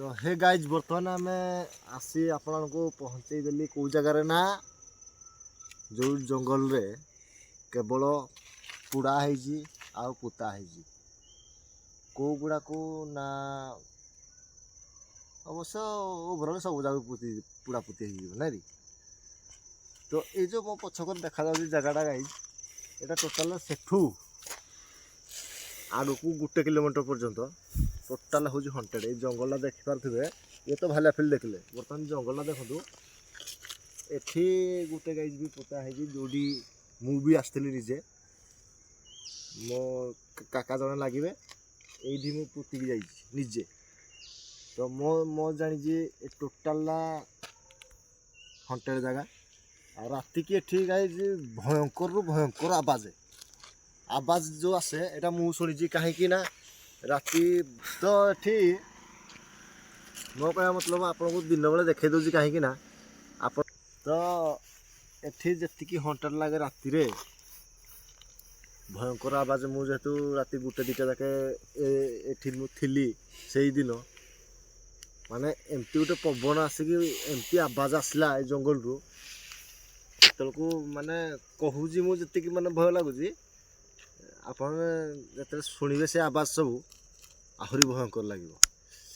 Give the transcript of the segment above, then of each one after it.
तो hey guys बर्तमान आम आसी आपण को पहुँचे देली कौ जगार ना जो जंगल रे केवल पुड़ा है आउ पुता है कौ गुड़ा को ना अवश्य ओभर सब जगह पुड़ा पुती ना री। तो ये जो मो पछक देखा जगटा गाइज यहाँ टोटाल सेठू आग को 1 किलोमीटर पर्यंत टोटाल हूँ हंटेड। ये जंगल देखिपे ये तो भाला फिल्ड देखले बर्तमान जंगल देखो एठी गोटे गाइज भी पोता है जोड़ी मुझे आसती निजे मो काका जड़े लगे ये मुझे पोतिक जा निजे। तो मो जानी टोटाल हंटेड जगह आ राति की एठी गाइज भयंकर रु भयंकर आवाज जो आसे यहाँ मुझे शुणी कहीं ना राति तो ये मो कह मतलब आपन को दिन बेले देखे दूसरी कहीं ना आप तो एठी जी हंटेड लगे राति रे भयंकर आवाज मुझे जेहेतु राति 1-2 जाके एठी थी से दिन माने एमती गोटे पवन आसिक एमती आवाज आसला ए जंगल रु को माने कहूँ मुझे माने भय लगुच आपन जो शुणे से आवाज सब आहरी भयंकर लगे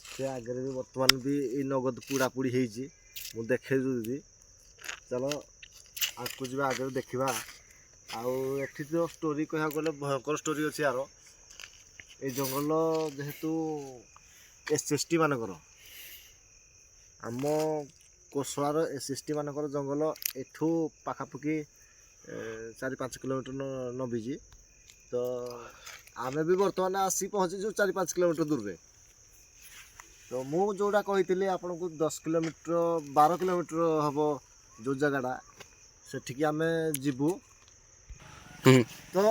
से आगे भी बर्तमान भी नगद पुड़ा पुड़ी हो देखे दीदी चलो आगे जा आगे देखा आठी तो स्टोरी कह गले भयंकर स्टोरी अच्छी यार ये जंगल जेहेतु SST मानकर आम कोसलार SST मानकर जंगल एठू पाखापाखि 4-5 किलोमीटर नबीजी। तो आमे भी बर्तमान आसी पहुँचीचु 4-5 किलोमीटर दूर रे। तो मु जोड़ा कही आपन को 10 किलोमीटर 12 किलोमीटर हम जो जगटा सेठिकी आम जीवु। तो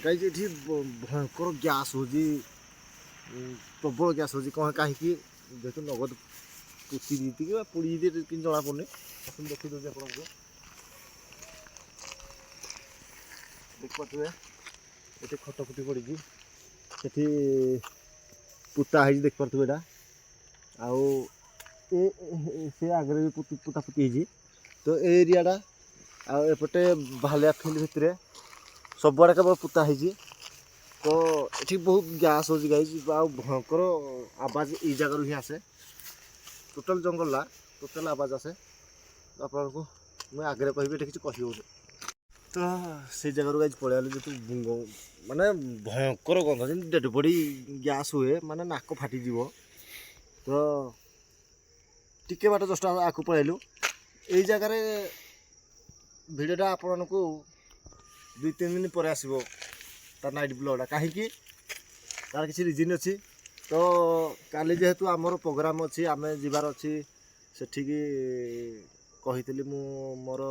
गाइज ये भयंकर गैस हो प्रबल गैस हो कहीं जेहतु नगद पुती दी पुड़ी कि जना पड़े देखी दूसरी आपको देख पारे ये खटखुटी पड़ी से पुता है देख पारे यहाँ आउ से आगे भी पुता पुती तो एरियाटा आउटे भालिया फिल्ड भितर सबुआड़े केवल पुता है। तो ये बहुत गैस हो गाइज आ भयंकर आवाज ये जगार ही आसे टोटाल जंगल टोटाल आवाज आसे। तो आपको मुझे आगे कह किसी कह तो से जगार गाइज पलैल जो माने भयंकर गंध जमी डेड बॉडी गैस हुए माने नाक फाटीज। तो टिके बाट जस्ट आगे पलैलु यही जगार भिडियोटा आपण को 2-3 दिन पर आसो तार नाइट ब्लॉगटा कहीं तार किसी रिजन अच्छी। तो काली जेहेतु आमर प्रोग्राम अच्छी आम जीवार अच्छी सेठिकी कही मोर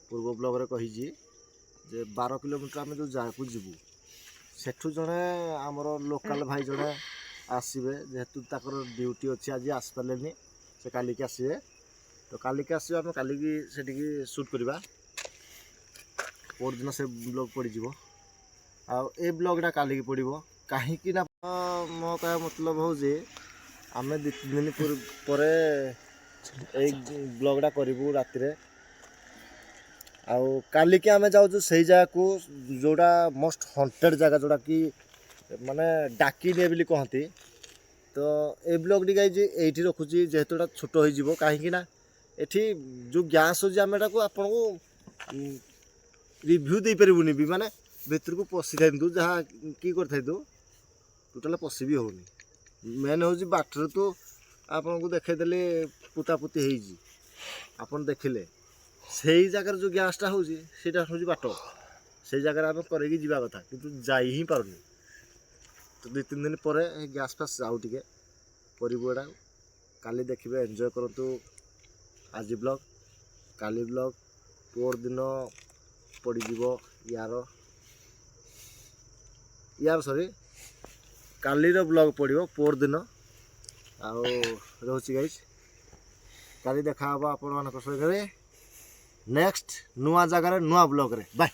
पूर्व ब्लॉग रे कही जे 12 किलोमीटर आम जो जगह जीवु सेठू जड़े आमर लोकल भाई जड़े आसवे जेहेतु ताकर ड्यूटी अच्छी आज आसपारे से कालिकी आसवे। तो कालिकी आसवे आम कालिकी सेठिकी शूट करवा दिन से ब्लॉग पड़ज आ ब्लॉगटा कालिकी पड़ो कहीं मो कह मतलब हो आम 2-3 दिन पर ब्लॉगटा करूँ राति कालिकी आम जाऊँ से जगह को जोड़ा मोस्ट हंटेड जगह जोड़ा कि माने डाकिने बोली कहती। तो ये ब्लॉग टी गाइज ये रखुची जेहेतु एटा छोट हो कहीं एठी जो गैस हो को आपन को रिव्यू दे पारूनी भी माने भितर को पशि था जहाँ कि टोटाल पशि भी होनी मेन हूँ बाटर तो आपन को देखदेले पुता पुती आपन देखिले से जगार जो गैसटा हूँ हूँ बाट से जगार आम करके जीवा कथा किंतु जाई ही पारुनी। तो 2-3 दिन पर गैस फास जाऊ टे करा काली देखिए एंजॉय करतु आज ब्लॉग काली ब्लॉग पोर दिन पड़ज यार सॉरी कालीर ब्लॉग पड़ो पोर दिन रोची गाइज काली देखा आप नेक्स्ट नुआ जगार नुआ ब्लॉग रे बाय।